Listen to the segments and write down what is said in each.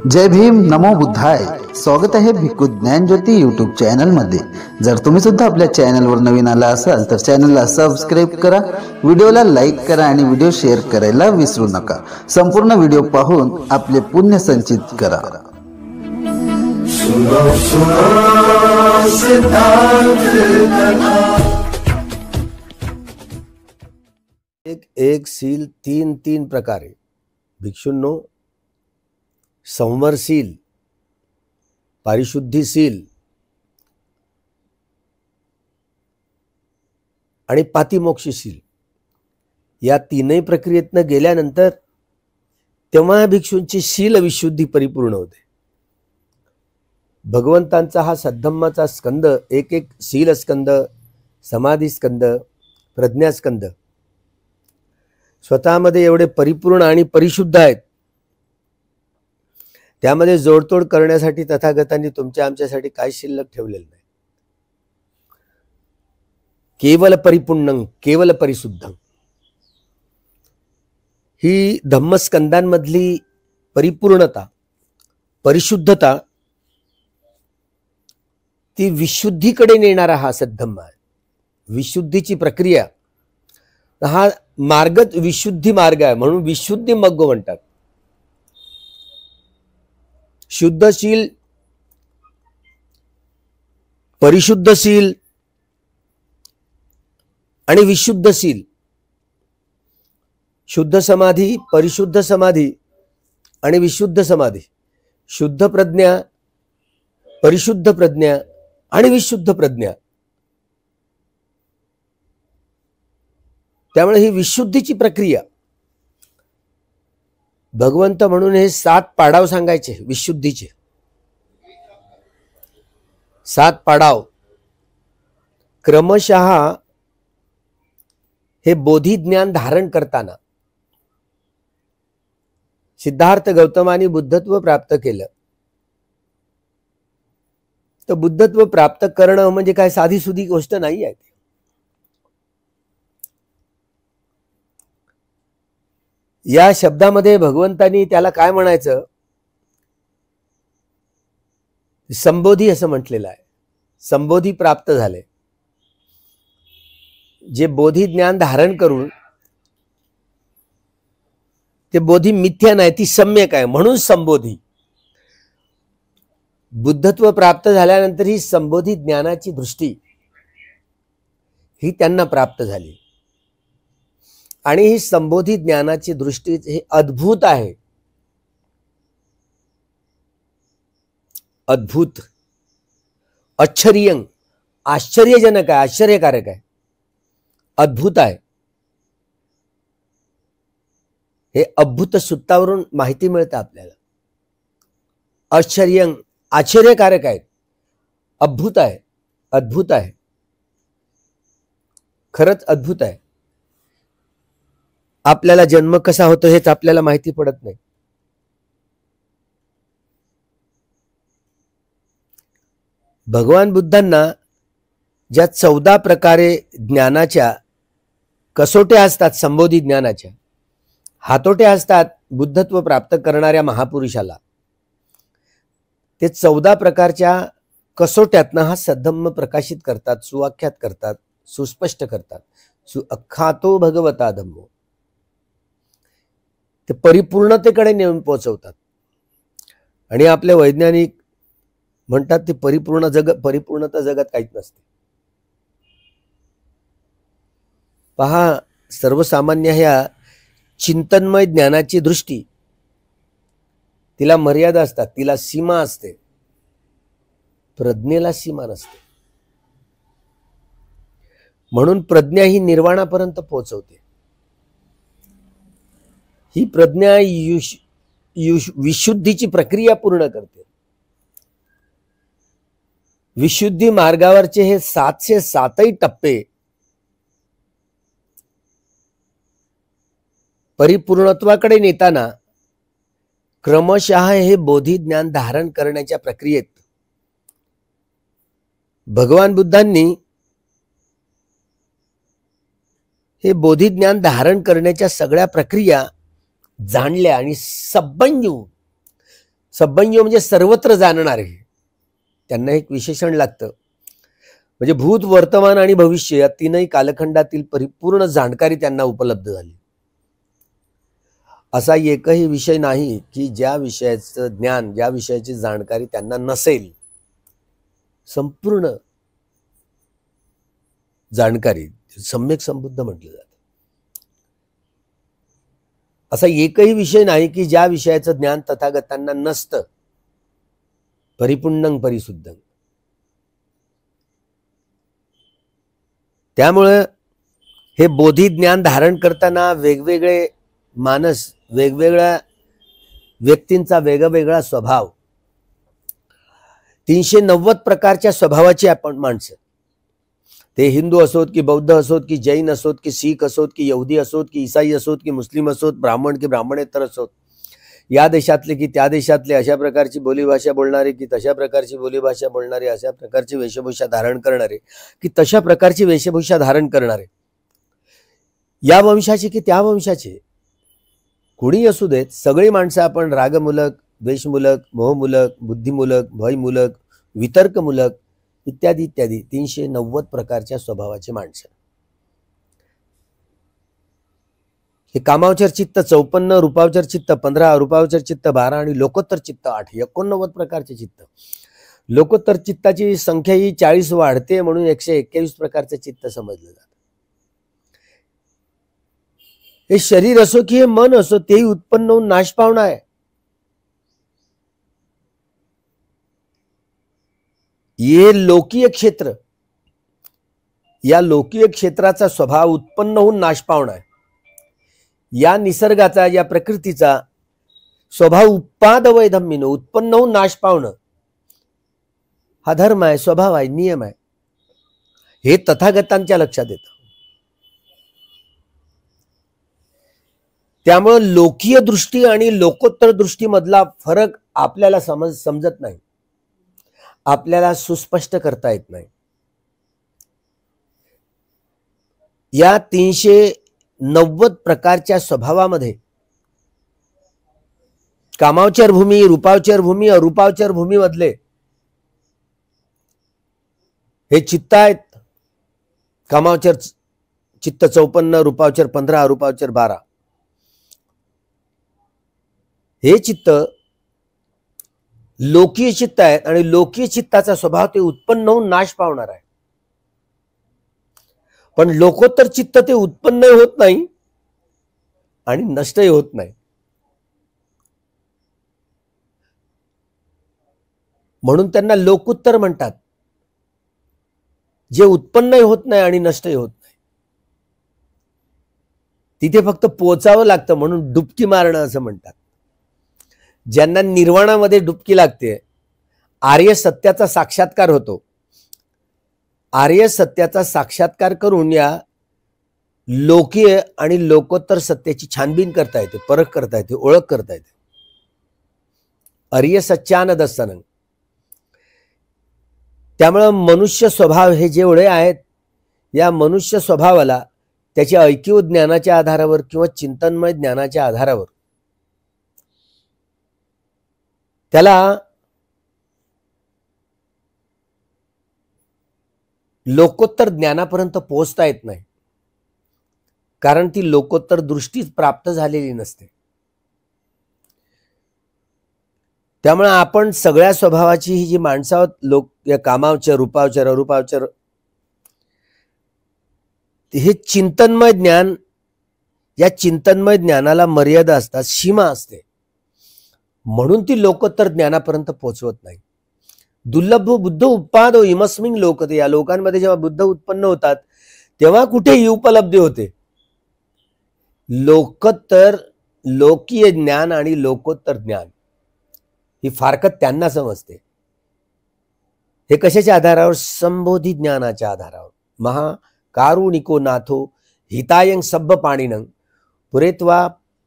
जय भीम, नमो बुद्धाय. स्वागत आहे भिक्खू ज्ञान ज्योती यूट्यूब चॅनल मध्ये. जर तुम्ही सुद्धा आपल्या चॅनलवर नवीन आला असाल तर चॅनलला सबस्क्राईब करा, व्हिडिओला लाईक करा आणि व्हिडिओ शेअर करायला विसरू नका. संपूर्ण व्हिडिओ पाहून आपले पुण्य संचित करा. एक सील तीन प्रकारे. भिक्षूंनो, संवरशील, पारिशुद्धीशील आणि पातिमोक्षशील या तीनही प्रक्रियेतनं गेल्यानंतर तेव्हा भिक्षूंची शील विशुद्धी परिपूर्ण होते. भगवंतांचा हा सद्धम्माचा स्कंद, एक शील स्कंद, समाधी स्कंद, प्रज्ञा स्कंद स्वतःमध्ये एवढे परिपूर्ण आणि परिशुद्ध आहेत. त्यामध्ये जोडतोड करण्यासाठी तथागतांनी तुमच्या आमच्यासाठी काय शिल्लक ठेवलेलं नाही. केवल परिपूर्णं, केवल परिशुद्धं ही धम्मस्कंदांमधली परिपूर्णता, परिशुद्धता ती विशुद्धीकडे नेणारा हा सद्धम्म आहे. विशुद्धीची प्रक्रिया हा मार्गच विशुद्धी मार्ग आहे, म्हणून विशुद्धी मग्ग म्हणतात. शुद्धशील, परिशुद्धशील आणि विशुद्धशील. शुद्ध समाधी, परिशुद्ध समाधी आणि विशुद्ध समाधी. शुद्ध प्रज्ञा, परिशुद्ध प्रज्ञा आणि विशुद्ध प्रज्ञा. त्यामुळे ही विशुद्धीची प्रक्रिया. भगवंत म्हणून हे 7 पाडाव सांगायचे विशुद्धीचे. 7 पाडाव क्रमशः हे बोधी ज्ञान धारण करताना सिद्धार्थ गौतमानी बुद्धत्व प्राप्त केलं. तर बुद्धत्व प्राप्त करणं म्हणजे काय साधी सुधी गोष्ट नाही आहे. या शब्दामध्ये भगवंतानी त्याला काय म्हणायचं, संबोधी असं म्हटलेलं आहे. संबोधी प्राप्त झाले, जे बोधी ज्ञान धारण करून ते बोधी मिथ्या नाही, ती सम्यक आहे, म्हणून संबोधी. बुद्धत्व प्राप्त झाल्यानंतर ही संबोधी ज्ञानाची दृष्टी ही त्यांना प्राप्त झाली. आणि ही संबोधी ज्ञानाची दृष्टी हे अद्भुत आहे. अद्भुत, आश्चर्यं, आश्चर्यजनक आहे, आश्चर्यकारक आहे, अद्भुत आहे. हे अद्भुत सूत्रावरून माहिती मिळतं आपल्याला. आश्चर्यं, आश्चर्यकारक आहे, अद्भुत आहे, अद्भुत आहे, खरंच अद्भुत आहे. आपल्याला जन्म कसा होतो हेच आपल्याला माहिती पडत नाही. भगवान बुद्धांना ज्या 14 प्रकारे ज्ञानाच्या कसोट्या असतात, संबोधी ज्ञानाच्या हातोट्या असतात बुद्धत्व प्राप्त करणाऱ्या महापुरुषाला, ते 14 प्रकारच्या कसोट्यातनं हा सद्धम्म प्रकाशित करतात, सुवाख्यात करतात, सुस्पष्ट करतात. अख्खातो भगवता धम्मो, ते परिपूर्णतेकडे नेऊन पोहोचवतात. आणि आपले वैज्ञानिक म्हणतात ते परिपूर्णता जगात काहीच नसते. पहा, सर्वसामान्य ह्या चिंतनमय ज्ञानाची दृष्टी, तिला मर्यादा असतात, तिला सीमा असते. प्रज्ञेला सीमा नसते. म्हणून प्रज्ञा ही निर्वाणापर्यंत पोहोचवते. ही प्रज्ञा विशुद्धीची प्रक्रिया पूर्ण करते. विशुद्धी मार्गावरचे हे 707 टप्पे परिपूर्णत्वाकडे नेताना क्रमशः हे बोधी ज्ञान धारण करण्याच्या प्रक्रियेत भगवान बुद्धांनी हे बोधी ज्ञान धारण करण्याच्या सगळ्या प्रक्रिया जाणल्या आणि सब्बंयो म्हणजे सर्वत्र जाणणारे, त्यांना एक विशेषण लागतं. म्हणजे भूत, वर्तमान आणि भविष्य या तीनही कालखंडातील परिपूर्ण जाणकारी त्यांना उपलब्ध झाली. असा एकही विषय नाही की ज्या विषयाचं ज्ञान, ज्या विषयाची जाणकारी त्यांना नसेल. संपूर्ण जाणकारी सम्यक संबुद्ध म्हटलं जातं. असा एकही विषय नाही की ज्या विषयाचं ज्ञान तथागतांना नसतं. परिपुण्यं परिशुद्धं. त्यामुळे हे बोधी ज्ञान धारण करताना वेगवेगळे मानस, वेगवेगळ्या व्यक्तींचा वेगवेगळा स्वभाव, 390 प्रकारच्या स्वभावाची आपण माणसं, ते हिंदू असोत की बौद्ध असोत की जैन असोत की शीख असोत की यहुदी असोत की ईसाई असोत की मुस्लिम असोत, ब्राह्मण की ब्राह्मणेतर असोत, या देशातले की त्या देशातले, अशा प्रकारची बोलीभाषा बोलणारे की तशा प्रकारची बोलीभाषा बोलणारे, अशा प्रकारची वेशभूषा धारण करणारे की तशा प्रकारची वेशभूषा धारण करणारे, या वंशाचे की त्या वंशाचे, कोणी असू देत, सगळी माणसं आपण रागमूलक, द्वेषमूलक, मोहमूलक, बुद्धिमूलक, भयमूलक, वितर्कमूलक इत्यादी इत्यादी 390 प्रकारच्या स्वभावाची माणसं. हे कामावचर चित्त 54, रूपावचर चित्त 15, अरूपावचर चित्त 12 आणि लोकोत्तर चित्त 8, 89 प्रकारचे चित्त. लोकोत्तर चित्ताची संख्या ही 40 वाढते म्हणून 121 प्रकारचे चित्त समजलं जातं. हे शरीर असो की हे मन असो, तेही उत्पन्न होऊन नाश पावणार आहे. ये लोकीय क्षेत्र, या लोकीय क्षेत्राचा स्वभाव उत्पन्न होऊन नाश पावणार आहे. या निसर्गाचा, या प्रकृतीचा स्वभाव उत्पाद वैधम्यनो, उत्पन्न होऊन नाश पावणं हा धर्म आहे, स्वभाव आहे, नियम आहे. हे तथागतांच्या लक्षात येतं. त्यामुळे लोकीय दृष्टी आणि लोकोत्तर दृष्टीमधला फरक आपल्याला समजत नाही, आपल्याला सुस्पष्ट करता येत नाही. या 390 प्रकारच्या स्वभावामध्ये कामावचर भूमी, रूपावचर भूमी, अरूपावचर भूमी मधले हे चित्त आहेत. कामावचर चित्त 54, रूपावचर 15, अरूपावचर 12. हे चित्त लोकीय चित्त आहेत आणि लोकीय चित्ताचा स्वभाव ते उत्पन्न होऊन नाश पावणार आहे. पण लोकोत्तर चित्त ते उत्पन्न होत नाही आणि नष्टही होत नाही. म्हणून त्यांना लोकोत्तर म्हणतात, जे उत्पन्नही होत नाही आणि नष्टही होत नाही. तिथे फक्त पोचावं लागतं म्हणून डुबकी मारणं असं म्हणतात. ज्यांना निर्वाणामध्ये डुबकी लागते, आर्य सत्याचा साक्षात्कार होतो. आर्य सत्याचा साक्षात्कार करून या लोकीय आणि लोकोत्तर सत्याची छानबीन करता येते, परख करता येते, ओळख करता येते. आर्य सच्चान दर्शनं. त्यामुळे मनुष्य स्वभाव हे जेवढे आहेत, या मनुष्य स्वभावाला त्याच्या ऐक्य ज्ञानाच्या आधारावर किंवा चिंतनमय ज्ञानाच्या आधारावर त्याला लोकोत्तर ज्ञानापर्यंत पोहोचता येत नाही, कारण ती लोकोत्तर दृष्टीच प्राप्त झालेली नसते. त्यामुळे आपण सगळ्या स्वभावाची ही जी माणसं आहोत, लोक या कामावचर, रूपावचर, अरूपावचर, हे चिंतनमय ज्ञान, या चिंतनमय ज्ञानाला मर्यादा असतात, सीमा असते, म्हणून ती लोकोत्तर ज्ञानापर्यंत पोहोचवत नाही. दुर्लभ बुद्ध उत्पादो इमस्मिन लोकते. या लोकांमध्ये जेव्हा बुद्ध उत्पन्न होतात तेव्हा कुठे ही उपलब्धी होते. लोकोत्तर, लोकीय ज्ञान आणि लोकोत्तर ज्ञान ही फारकत त्यांना समजते. हे कशाच्या आधारावर? संबोधी ज्ञानाच्या आधारावर. महाकारुणिको नाथो हितायं सब्ब पाणिनं पुरेत्वा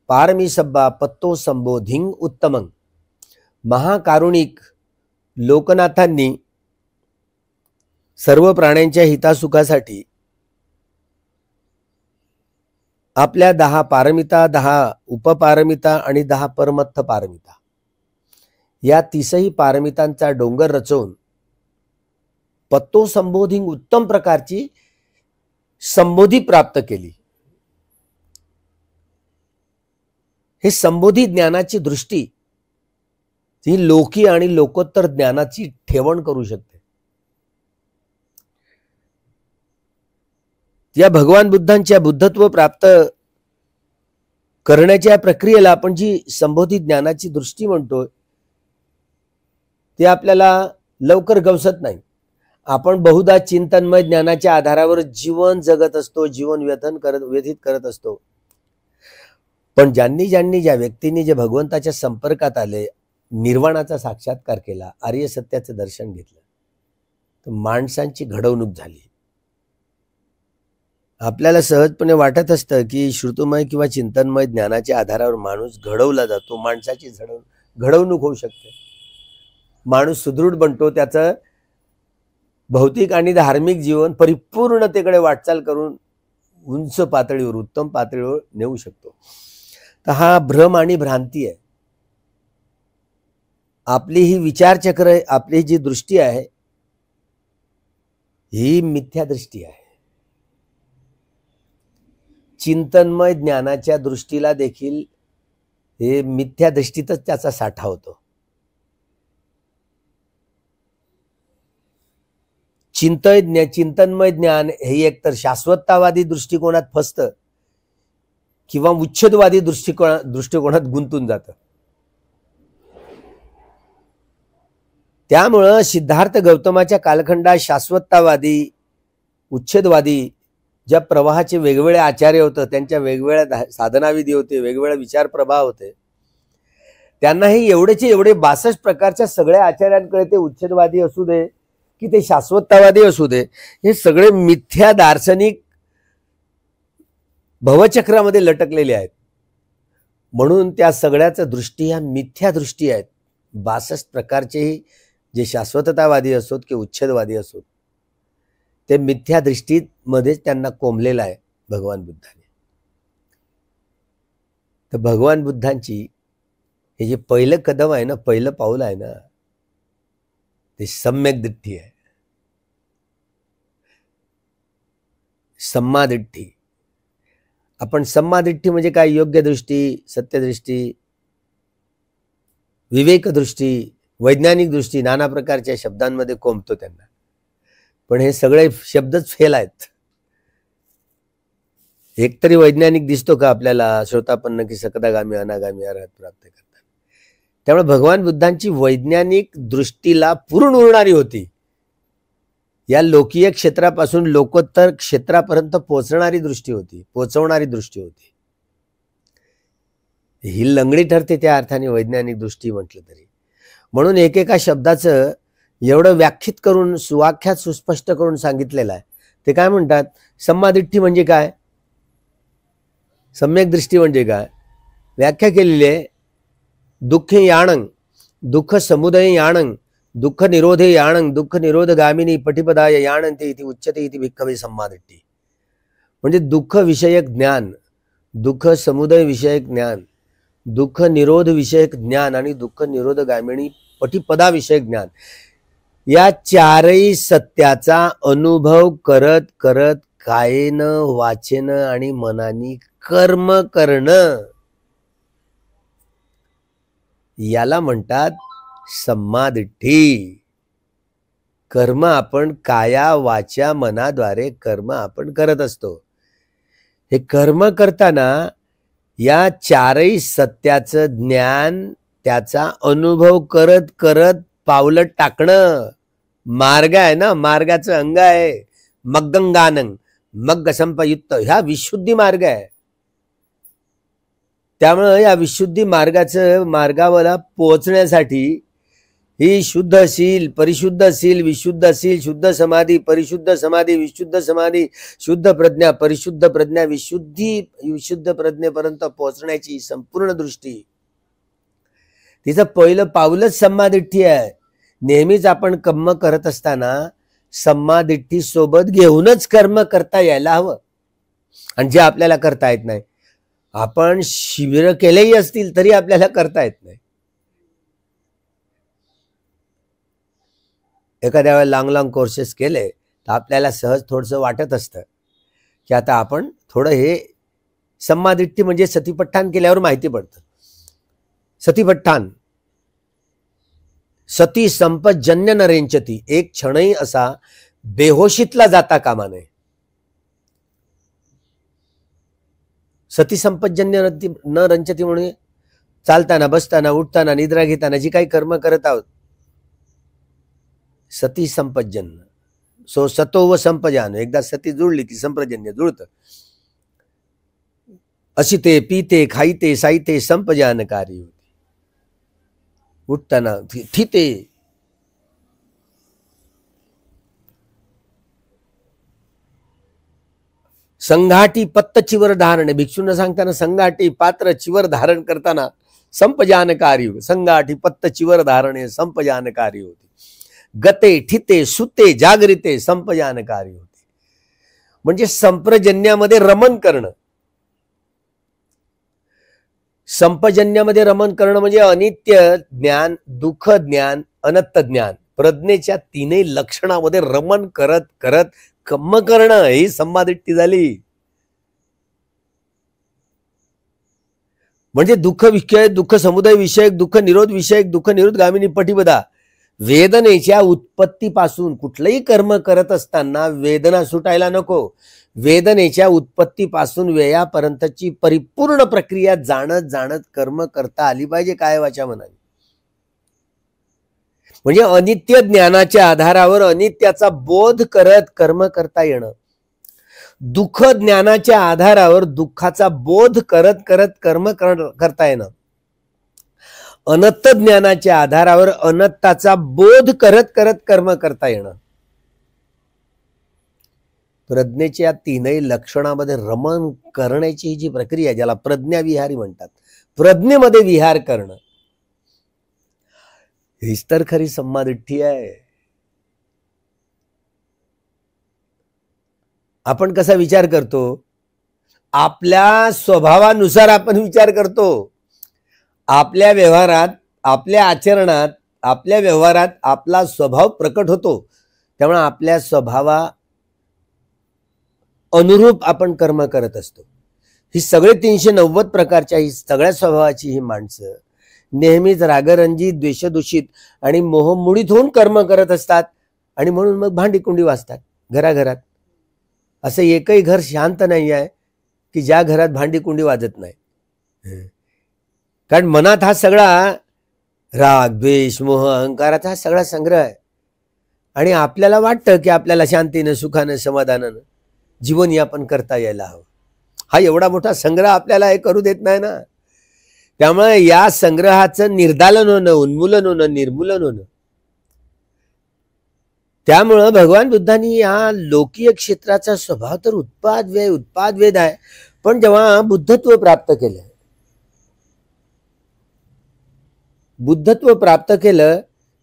पारमी सब्बा पत्तो संबोधिं उत्तमं. महाकारुणिक लोकनाथांनी सर्व प्राण्यांच्या हितासुखासाठी आपल्या 10 पारमिता, 10 उपपारमिता आणि 10 परमत्थ पारमिता या 30ही पारमितांचा डोंगर रचवून पत्तो संबोधी उत्तम प्रकारची संबोधी प्राप्त केली. हे संबोधी ज्ञानाची दृष्टी ही लोकी आणि लोकोत्तर ज्ञानाची ठेवण करू शकते. या भगवान बुद्धांच्या बुद्धत्व प्राप्त करण्याच्या प्रक्रियेला आपण जी संबोधी ज्ञानाची दृष्टी म्हणतो ते आपल्याला लवकर गवसत नाही. आपण बहुधा चिंतनमय ज्ञानाच्या आधारावर जीवन जगत असतो, जीवन व्यतीत करत असतो. पण ज्या व्यक्तींनी जे भगवंताच्या संपर्कात आले, निर्वाणाचा साक्षात्कार केला, आर्य सत्याचं दर्शन घेतलं, तर माणसांची घडवणूक झाली. आपल्याला सहजपणे वाटत असतं की श्रुतमय किंवा चिंतनमय ज्ञानाच्या आधारावर माणूस घडवला जातो, माणसाची घडवणूक होऊ शकते, माणूस सुदृढ बनतो, त्याचं भौतिक आणि धार्मिक जीवन परिपूर्णतेकडे वाटचाल करून उंच पातळीवर, उत्तम पातळीवर नेऊ शकतो. तर हा भ्रम आणि भ्रांती आहे. आपली ही विचारचक्र, आपली जी दृष्टी आहे ही मिथ्या दृष्टी आहे. चिंतनमय ज्ञानाच्या दृष्टीला देखील हे मिथ्या दृष्टीतच त्याचा साठा होतो. चिंतनमय ज्ञान हे एकतर शाश्वततावादी दृष्टिकोनात फसतं किंवा उच्छेदवादी दृष्टिकोनात गुंतून जातं. त्यामुळं सिद्धार्थ गौतमाच्या कालखंडात शाश्वततावादी, उच्छेदवादी ज्या प्रवाहाचे वेगवेगळे आचार्य होते, त्यांच्या वेगवेगळ्या साधनाविधी होते, वेगवेगळे विचार प्रभाव होते, त्यांनाही एवढेचे एवढे 62 प्रकारच्या सगळ्या आचार्यांकडे, ते उच्छेदवादी असू दे की ते शाश्वततावादी असू दे, हे सगळे मिथ्या दार्शनिक भवचक्रामध्ये लटकलेले आहेत. म्हणून त्या सगळ्याच्या दृष्टी ह्या मिथ्या दृष्टी आहेत. 62 प्रकारचेही जे शाश्वततावादी असोत की उच्छेदवादी असोत, ते मिथ्या दृष्टीमध्येच त्यांना कोंबलेलं आहे भगवान बुद्धाने. तर भगवान बुद्धांची हे जे पहिलं कदम आहे ना, पहिलं पाऊल आहे ना, ते सम्यक दृष्टी आहे, सम्मादृष्टी. आपण सम्मादृष्टी म्हणजे काय? योग्य दृष्टी, सत्यदृष्टी, विवेक दृष्टी, वैज्ञानिक दृष्टी, नाना प्रकारच्या शब्दांमध्ये कोंबतो त्यांना. पण हे सगळे शब्दच फेल आहेत. एकतरी वैज्ञानिक दिसतो का आपल्याला? श्रोतापन्न की सकदागामी अनागामी अर्हत प्राप्त करतात. त्यामुळे भगवान बुद्धांची वैज्ञानिक दृष्टीला पूर्ण उरणारी होती. या लोकीय क्षेत्रापासून लोकोत्तर क्षेत्रापर्यंत पोहोचणारी दृष्टी होती. ही लंगडी ठरते त्या अर्थाने वैज्ञानिक दृष्टी म्हटलं तरी. म्हणून एकेका शब्दाचं एवढं व्याख्यात करून, सुवाख्यात सुस्पष्ट करून सांगितलेलं आहे. ते काय म्हणतात? सम्मादृष्टी म्हणजे काय? सम्यक दृष्टी म्हणजे काय? व्याख्या केलेली आहे. दुःख याणंग, दुःख समुदय याणंग, दुःख निरोधे याणंग, दुःख निरोधगामिनी पटिपदाय याणंते इति उच्यते इति भिक्खवे सम्मादृष्टी. म्हणजे दुःख विषयक ज्ञान, दुःख समुदय विषयक ज्ञान, दुःख निरोध विषयक ज्ञान आणि दुःख निरोधगामिनी पटिपदा विषयक ज्ञान, या चारही सत्याचा अनुभव करत करत कायेनं, वाचेनं आणि मनानी कर्म करणं, याला म्हणतात सम्मादृष्टी. कर्म आपण काया, वाचा, मनाद्वारे कर्म आपण करत असतो. हे कर्म करताना या चारही सत्याचं ज्ञान, त्याचा अनुभव करत करत पावलं टाकणं मार्ग आहे ना, मार्गाचं अंग आहे. मग्गंगानंग, मग्ग संपयुक्त, ह्या विशुद्धी मार्ग आहे. त्यामुळे या विशुद्धी मार्गावर पोहोचण्यासाठी ही शुद्धशील, परिशुद्धशील, विशुद्धशील, शुद्ध समाधी, परिशुद्ध समाधी, विशुद्ध समाधी, शुद्ध प्रज्ञा, परिशुद्ध प्रज्ञा, विशुद्ध प्रज्ञेपर्यंत पोहोचण्याची संपूर्ण दृष्टी, तिचं पहिलं पाऊलच सम्मादृष्टी आहे. नेहमीच आपण कर्म करत असताना सम्मादृष्टी सोबत घेऊनच कर्म करता यायला हवं. आणि जे आपल्याला करता येत नाही, आपण शिबिर केलेही असतील तरी आपल्याला करता येत नाही. एखाद्या वेळेला लाँग कोर्सेस केले तर आपल्याला सहज थोडंसं वाटत असतं की आता आपण थोडं हे सम्मादिट्ठी म्हणजे सतीपट्ठाण केल्यावर माहिती पडतं. सतीपट्ठाण, सती संपजन्य न रेंचती, एक क्षणही असा बेहोशीतला जाता कामा नये. सती संपजन्य न रंचती म्हणजे चालताना, बसताना, उठताना, निद्रा घेताना जी काही कर्म करत आहोत, सती संपजन्य, सो सतो व संपजान, एकदा सती जुळली की संप्रजन्य जुळतं. असिते, पीते, खाईते, साईते संपजानकारी होती. उठताना ठिते, संघाटी पत्त चिवर धारण, भिक्षूंना सांगताना संघाटी पात्र चिवर धारण करताना संपजानकारी, संघाटी पत्त चिवर धारणे संपजानकारी होती. गते, ठिते, सुते, जागरिते संपजानकारी होती. म्हणजे संप्रजन्यामध्ये रमण करणं. संपजन्यामध्ये रमण करणं म्हणजे अनित्य ज्ञान, दुःख ज्ञान, अनंत ज्ञान, प्रज्ञेच्या तीनही लक्षणामध्ये रमण करत करत कर्म करणं, ही सम्मादिट्ठी झाली. म्हणजे दुःख विषयक, दुःख समुदाय विषयक, दुःख निरोध विषयक, दुःख निरोध गामिनी पटिपदा, वेदनेच्या उत्पत्तीपासून कुठलंही कर्म करत असताना वेदना सुटायला नको. वेदनेच्या उत्पत्तीपासून व्ययापर्यंतची परिपूर्ण प्रक्रिया जाणत जाणत कर्म करता आली पाहिजे काय वाचा मनाने. म्हणजे अनित्य ज्ञानाच्या आधारावर अनित्याचा बोध करत कर्म करता येणं, दुःख ज्ञानाच्या आधारावर दुःखाचा बोध करत करत कर्म करता येणं, अनंत ज्ञानाच्या आधारावर अनंताचा बोध करत करत कर्म करता येणं, प्रज्ञेच्या तीनही लक्षणामध्ये रमण करण्याची जी प्रक्रिया, ज्याला प्रज्ञाविहारी म्हणतात, प्रज्ञेमध्ये विहार करणं, हीच तर खरी सम्मादिट्ठी आहे. आपण कसा विचार करतो? आपल्या स्वभावानुसार आपण विचार करतो. आपल्या व्यवहारात, आपल्या आचरणात, आपल्या व्यवहारात आपला स्वभाव प्रकट होतो. त्यामुळे आपल्या स्वभावा अनुरूप आपण कर्म करत असतो. ही सगळे 390 प्रकारच्या ही सगळ्या स्वभावाची ही माणसं नेहमीच रागरंजित, द्वेषदूषित आणि मोहमुडीत होऊन कर्म करत असतात. आणि म्हणून मग भांडीकुंडी वाजतात घराघरात. असं एकही घर शांत नाही आहे की ज्या घरात भांडीकुंडी वाजत नाही. कारण मनात हा सगळा राग, द्वेष, मोह, अहंकाराचा हा सगळा संग्रह आहे. आणि आपल्याला वाटतं की आपल्याला शांतीनं, सुखानं, समाधानानं जीवन यापन करता यायला हवं. हा एवढा मोठा संग्रह आपल्याला हे करू देत नाही ना. त्यामुळे या संग्रहाचं निर्दालन होणं, उन्मूलन होणं, निर्मूलन होणं. त्यामुळं भगवान बुद्धांनी या लोकीय क्षेत्राचा स्वभाव तर उत्पाद आहे. पण जेव्हा बुद्धत्व प्राप्त केलं,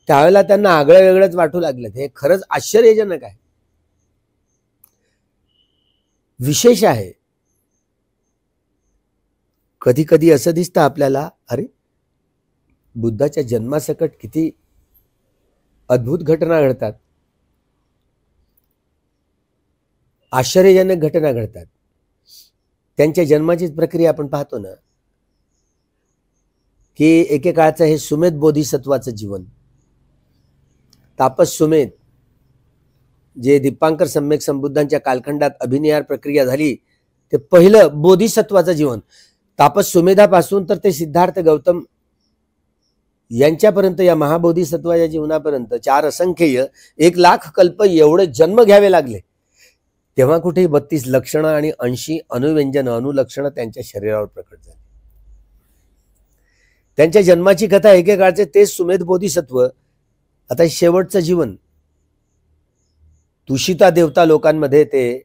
त्यावेळेला त्यांना आगळं वेगळंच वाटू लागलं. हे खरंच आश्चर्यजनक आहे, विशेष आहे. कधी कधी असं दिसतं आपल्याला, अरे बुद्धाच्या जन्मासकट किती अद्भुत घटना घडतात, आश्चर्यजनक घटना घडतात. त्यांच्या जन्माचीच प्रक्रिया आपण पाहतो ना, की एकेकाळचं हे सुमेध बोधिसत्वाचं जीवन, तापस सुमेध, जे दीपांकर सम्यक संबुद्धांच्या कालखंडात अभिनिहार प्रक्रिया झाली, ते पहिलं बोधिसत्वाचं जीवन. तापस सुमेधापासून तर ते सिद्धार्थ गौतम यांच्यापर्यंत, या महाबोधिसत्वाच्या जीवनापर्यंत 4 असंख्येय 1,00,000 कल्प एवढे जन्म घ्यावे लागले. तेव्हा कुठे 32 लक्षणं आणि 80 अनुव्यंजन, अनुलक्षणं त्यांच्या शरीरावर प्रकट झाली. त्यांच्या जन्माची कथा एकेकाळचे तेच सुमेध बोधिसत्व. आता शेवटचं जीवन, तुषिता देवता लोकांमध्ये ते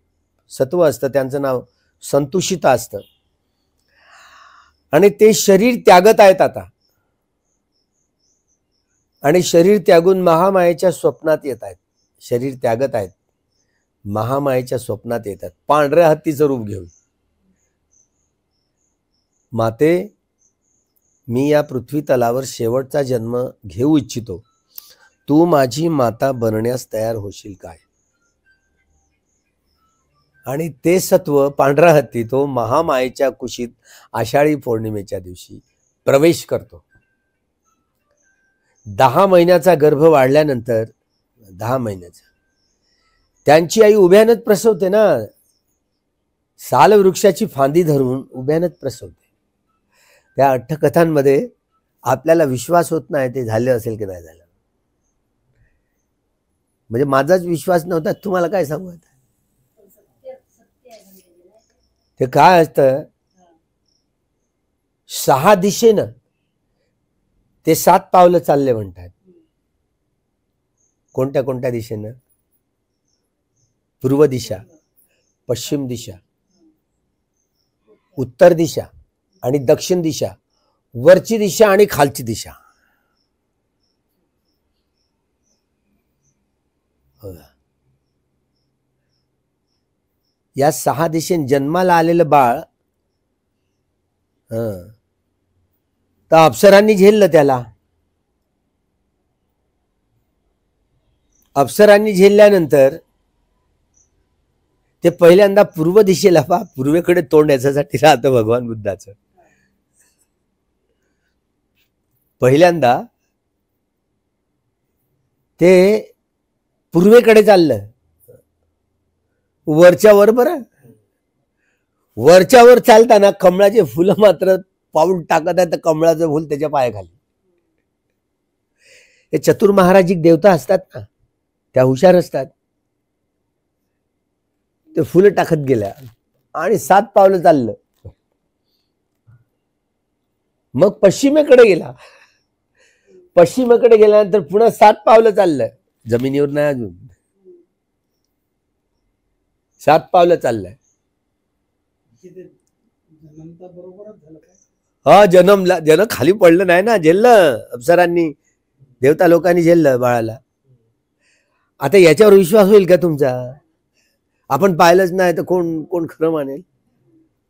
सत्व असतं, त्यांचं नाव संतुषिता असतं. आणि ते शरीर त्यागत आहेत आता, आणि शरीर त्यागून महामायेच्या स्वप्नात येत आहेत. शरीर त्यागत आहेत, महामायेच्या स्वप्नात येतात पांढऱ्या हत्तीचं रूप घेऊन. माते, मी या पृथ्वी तलावर शेवटचा जन्म घेऊ इच्छितो. तू माझी माता बनण्यास तयार होशील काय? आणि ते सत्व पांढरा हत्ती तो महामायेच्या कुशीत आषाढी पौर्णिमेच्या दिवशी प्रवेश करतो. 10 महिन्याचा गर्भ वाढल्यानंतर 10 महिन्याचा त्यांची आई उभ्यानच प्रसवते ना. साल वृक्षाची फांदी धरून उभ्यानच प्रसवते. त्या अट्टकथांमध्ये आपल्याला विश्वास होत नाही ते झालं असेल की नाही झालं. म्हणजे माझाच विश्वास नव्हता, तुम्हाला काय सांगू आता. ते काय असतं, 6 दिशेनं ते 7 पावलं चालले म्हणतात. कोणत्या कोणत्या दिशेनं? पूर्व दिशा, पश्चिम दिशा, उत्तर दिशा आणि दक्षिण दिशा, वरची दिशा आणि खालची दिशा. या 6 दिशेने जन्माला आलेलं बाळ तर अप्सरांनी झेललं त्याला. अप्सरांनी झेलल्यानंतर ते पहिल्यांदा पूर्व दिशेला पूर्वेकडे तोंड याच्यासाठी राहतं भगवान बुद्धाचं. पहिल्यांदा ते पूर्वेकडे चाललं, वरच्यावर. बरं, वरच्यावर चालताना कमळाचे फुलं मात्र पाऊल टाकत आहे तर कमळाचं फुल त्याच्या पायाखाली. हे चतुर महाराजिक देवता असतात ना, त्या हुशार असतात. ते फुलं टाकत गेल्या आणि 7 पावलं चाललं. मग पश्चिमेकडे गेला. पश्चिमेकडे गेल्यानंतर पुन्हा 7 पावलं चाललं. जमिनीवर नाही अजून, 7 पावलं चाललंय. हा, जन्म खाली पडलं नाही ना, झेललं अप्सरांनी, देवता लोकांनी झेललं बाळाला. आता याच्यावर विश्वास होईल का तुमचा? आपण पाहिलंच नाही तर कोण कोण खरं मानेल?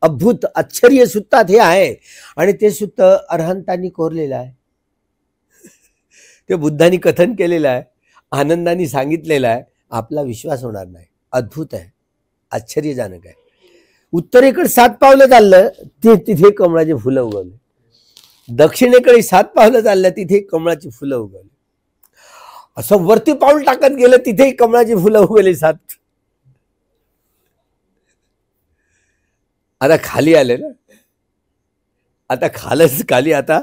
अद्भुत आश्चर्य सुत्तात हे आहे. आणि ते सुत्त अरहंतांनी कोरलेलं आहे. ते बुद्धांनी कथन केलेलं आहे, आनंदाने सांगितलेलं आहे. आपला विश्वास होणार नाही. अद्भुत आहे, आश्चर्यजनक आहे. उत्तरेकडे 7 पावलं चाललं, तिथे कमळाची फुलं उगवली. दक्षिणेकडे 7 पावलं चाललं, तिथे कमळाची फुलं उगवली. असं वरती पाऊल टाकत गेलं, तिथे कमळाची फुलं उगवली 7. आता खाली आले ना, आता खाली आता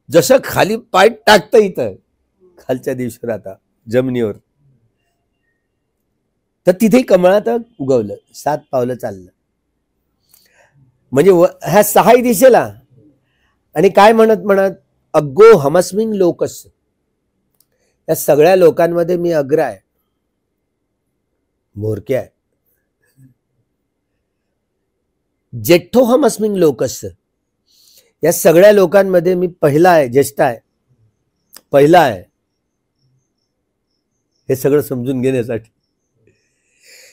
जसं खाली पाय टाकतं इथं खालच्या दिवशीवर, आता जमिनीवर, तर तिथे कमळात उगवलं. 7 पावलं चाललं म्हणजे ह्या 6 दिशेला. आणि काय म्हणत अग्गो हमस्मिन लोकस, या सगळ्या लोकांमध्ये मी अग्र आहे, मोरक्या आहे. जेठ्ठो हमस्मिन लोकस, या सगळ्या लोकांमध्ये मी पहिला आहे, ज्येष्ठ आहे, पहिला आहे. हे सगळं समजून घेण्यासाठी.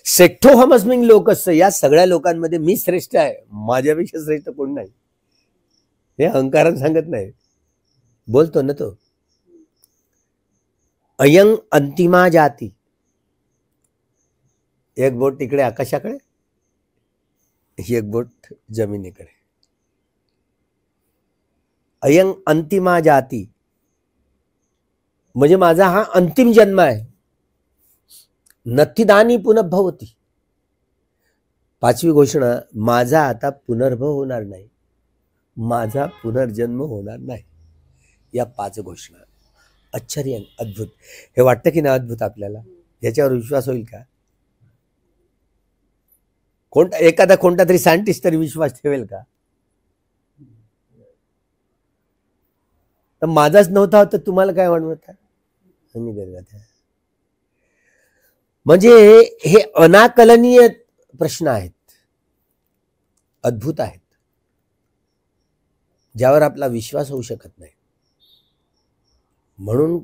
सेठ्ठो हमस्मिन लोकस, या सगळ्या लोकांमध्ये मी श्रेष्ठ आहे, माझ्यापेक्षा श्रेष्ठ कोण नाही. हे अहंकाराने सांगत नाही, बोलतो ना तो. अयं अंतिमा जाती, एक बोट तिकडे आकाशाकडे, एक बोट जमिनीकडे. अयं अंतिमा जाती म्हणजे माझा हा अंतिम जन्म आहे. नत्थिदानी पुनर्भवती, 5वी घोषणा, माझा आता पुनर्भव होणार नाही, माझा पुनर्जन्म होणार नाही. या 5 घोषणा. आश्चर्य, अद्भुत. हे वाटतं की ना अद्भुत आपल्याला? याच्यावर विश्वास होईल का? एखादा कोणता तरी सायंटिस्ट तरी विश्वास ठेवेल का? तर माझाच नव्हता तर तुम्हाला काय वाटत? म्हणजे हे अनाकलनीय प्रश्न आहेत, अद्भुत आहेत, ज्यावर आपला विश्वास होऊ शकत नाही. म्हणून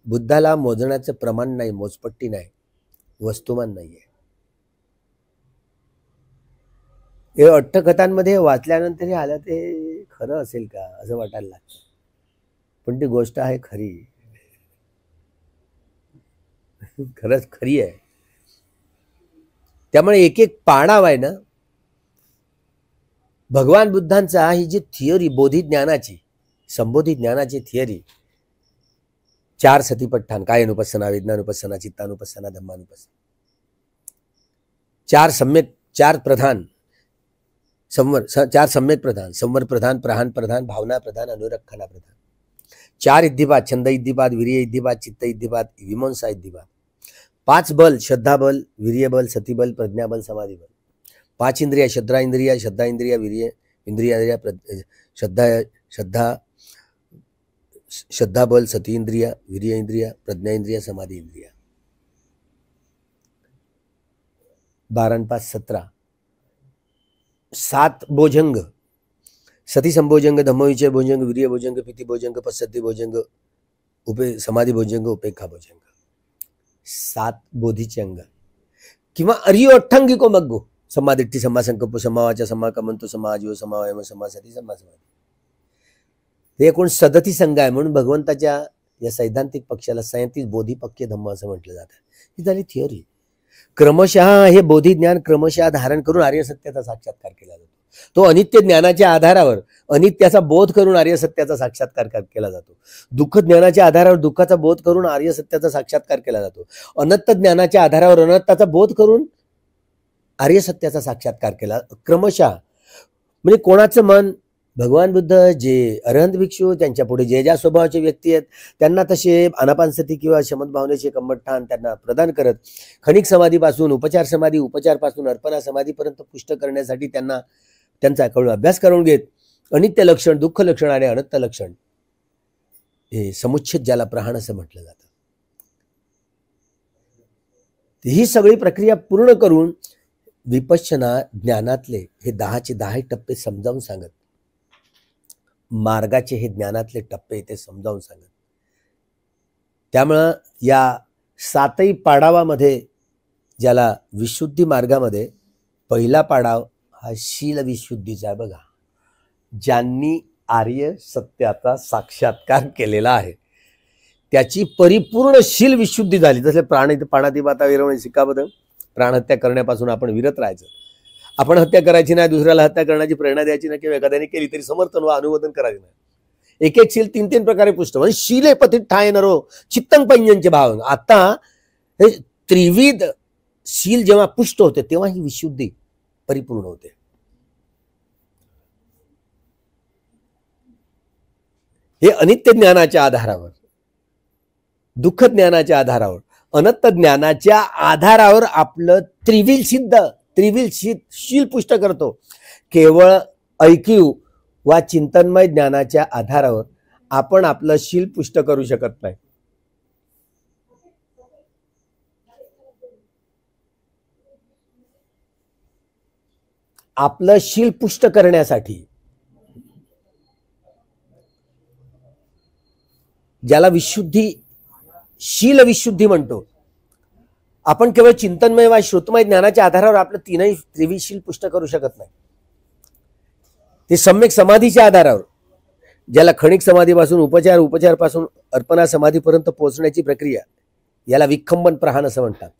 बुद्धाला मोजण्याचं प्रमाण नाही, मोजपट्टी नाही, वस्तुमान नाहीये. हे अट्टकथांमध्ये वाचल्यानंतर हे आलं ते खरं असेल का असं वाटायला लागतं. पण ती गोष्ट आहे खरी. खरंच खरी आहे. त्यामुळे एक एक पाडाव आहे ना, भगवान बुद्धांचा ही जी थिअरी बोधी ज्ञानाची, संबोधी ज्ञानाची थिअरी, 4 सतीपठ्ठान, कायनुपස්සना, वेदनानुपස්සना, चित्तानुपස්සना, धम्मानुपස්සना, 4 प्रधान, 4 सम्यक प्रधान, संवर प्रधान, प्रहान प्रधान, भावना प्रधान, अनुरक्षणा प्रधान, 4 इद्धिपाद, छंद इद्धिपाद, वीर्य इद्धिपाद, चित्त इद्धिपाद, विमंसा इद्धिपाद, 5 बल, श्रद्धा बल, वीर्य बल, सती बल, प्रज्ञा बल, समाधी बल, 5 इंद्रिया, श्रद्धा इंद्रिया, वीर्य इंद्रिया, श्रद्धा बल, सती इंद्रिया, वीर्य इंद्रिया, प्रज्ञा इंद्रिया, समाधी इंद्रिया, 12 आणि 5 17, 7 भोजंग, सती संभोजंग, धम्मविचय भोजंग, वीर्य भोजंग, प्रीती भोजंग, पश्चत्ती भोजंग, समाधी भोजंग, उपेक्षा भोजंग, 7 बोधीचे अंग. किंवा अरियोठ्ठंगिको मग्गो, समाधिट्ठी, सम्मा संकल्प, सम्मा वाचा, सम्मा कमंतो, सम्मा आजीव, सम्मा वयम, सम्मा सती, सम्मा समाधी. हे एकूण 37 अंग आहे. म्हणून भगवंताच्या या सैद्धांतिक पक्षाला 37 बोधी पक्के धम्म असं म्हटलं जातं. ही झाली थिअरी. क्रमशः हे बोधी ज्ञान क्रमशः धारण करून आर्य सत्याचा साक्षात्कार केला जातो. तो अनित्य ज्ञानाच्या आधारावर अनित्याचा बोध करून आर्य सत्याचा साक्षात्कार केला जातो. दुःख ज्ञानाच्या आधारावर दुःखाचा बोध करून आर्य सत्याचा साक्षात्कार केला जातो. अनंत ज्ञानाच्या आधारावर अनंताचा बोध करून आर्य सत्याचा साक्षात्कार केला. क्रमशः म्हणजे कोणाचं मन, भगवान बुद्ध जे अरहंत भिक्षू, त्यांच्या पुढे जे ज्या स्वभावाचे व्यक्ती आहेत त्यांना तसे आनापानसती किंवा शमत भावनेचे कम्मठ्ठान त्यांना प्रदान करत, खनिक समाधीपासून उपचार समाधी, उपचारपासून अर्पणा समाधीपर्यंत पुष्ट करण्यासाठी त्यांना त्यांचा कडून अभ्यास करून घेत, अनित्य लक्षण, दुःख लक्षण आणि अनंत लक्षण हे समुच्छेद, ज्याला प्रहाण असं म्हटलं जातं, ही सगळी प्रक्रिया पूर्ण करून विपश्यना ज्ञानातले हे 10चे 10 टप्पे समजावून सांगत, मार्गाचे हे ज्ञानातले टप्पे ते समजावून सांगत. त्यामुळं या 7ही पाडावामध्ये, ज्याला विशुद्धी मार्गामध्ये पहिला पाडाव हा शील विशुद्धीचा आहे. बघा, ज्यांनी आर्य सत्याचा साक्षात्कार केलेला आहे त्याची परिपूर्ण शील विशुद्धी झाली. जसे प्राणातिपाता विरमणे सिक्कापद, प्राणहत्या करण्यापासून आपण विरत राहायचं. आपण हत्या करायची नाही, दुसऱ्याला हत्या करण्याची प्रेरणा द्यायची नाही, किंवा एखाद्याने केली तरी समर्थन वा अनुमोदन करायचं नाही. एक एक शील 3 प्रकारे पुष्ट, म्हणजे शीले पतित ठाय नरो चित्तंग पंजनचे भाव. आता हे त्रिविध शील जेव्हा पुष्ट होते तेव्हा ही विशुद्धी परिपूर्ण होते. हे अनित्य ज्ञानाच्या आधारावर, दुःख ज्ञानाच्या आधारावर, अनंत ज्ञानाच्या आधारावर आपलं त्रिविल शील पुष्ट करतो. केवळ ऐकीव वा चिंतनमय ज्ञानाच्या आधारावर आपण आपलं शील पुष्ट करू शकत नाही. आपलं शील पुष्ट करण्यासाठी, ज्याला विशुद्धी, शील विशुद्धी म्हणतो, आपण केवळ चिंतनमय वा श्रुतमय ज्ञानाच्या आधारावर आपलं त्रिविध शील पुष्ट करू शकत नाही. ते सम्यक समाधीच्या आधारावर, ज्याला खणिक समाधीपासून उपचारपासून अर्पणा समाधीपर्यंत पोहोचण्याची प्रक्रिया, याला विखंबन प्रहाण असं म्हणतात.